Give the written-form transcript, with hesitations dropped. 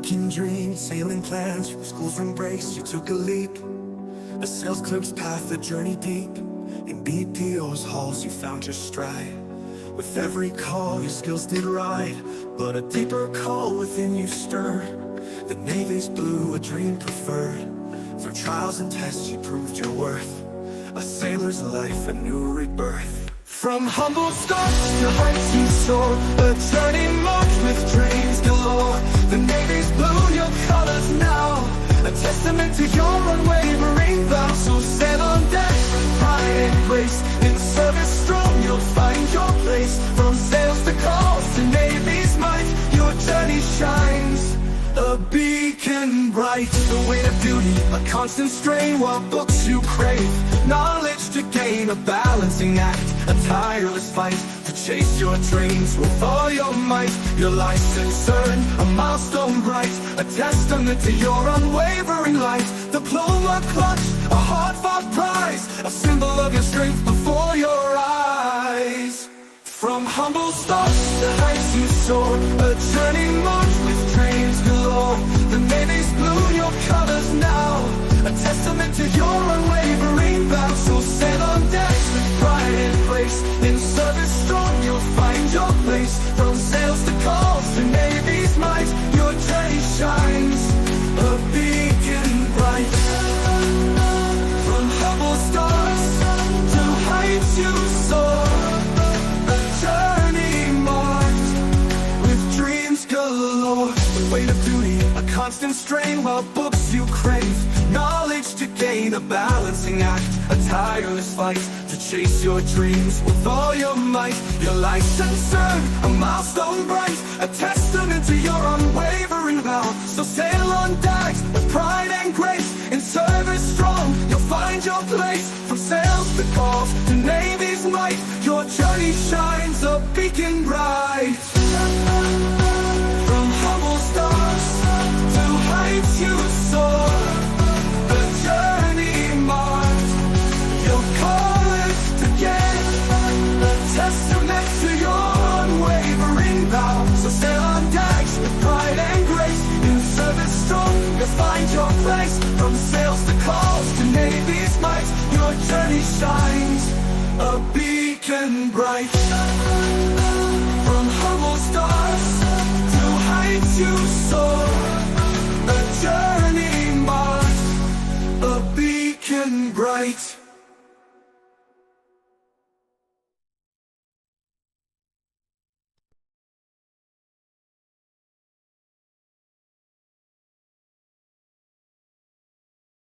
Working dreams, sailing plans, schools embrace, you took a leap. A sales clerk's path, a journey deep. In BPO's halls you found your stride. With every call your skills did ride, but a deeper call within you stirred. The Navy's blue, a dream preferred. Through trials and tests you proved your worth. A sailor's life, a new rebirth. From humble starts to heights you soar, a journey marked with dreams galore. The Navy's blue, your colors now, a testament to your unwavering vow. So sail on deck with pride and grace. In service strong you'll find your place. From sails to calls to Navy's might, your journey shines, a beacon bright. The weight of duty, a constant strain, while books you crave. Knowledge to gain, a balancing act, a tireless fight to chase your dreams with all your might. Your license earned, a milestone bright, a testament to your unwavering light. Diploma clutched, a hard-fought prize, a symbol of your strength before your eyes. From humble starts to heights you soar, a journey marked with dreams galore. The Navy's blue, your colors now, a testament to your unwavering vow. So sail on decks with pride and grace. In service strong you'll find your place. From sails to calls to Navy's might, your journey shines, a beacon bright. From humble stars to heights you soar, a journey marked with dreams galore. The weight of duty, a constant strain, while books you crave. Knowledge to gain, a balancing act, a tireless fight to chase your dreams with all your might. Your license earned, a milestone bright, a testament to your unwavering vow. So sail on Dagz with pride and grace. In service strong you'll find your place. From sails to calls to Navy's might, your journey shines, a beacon bright. From humble stars to heights you soar, a journey marked, your courage to gain, a testament to your unwavering vow. So sail on Dagz with pride and grace. In service strong you'll find your place. From sails to calls to Navy's might, your journey shines, a beacon bright. From humble stars to heights you soar, a journey marked, a beacon bright.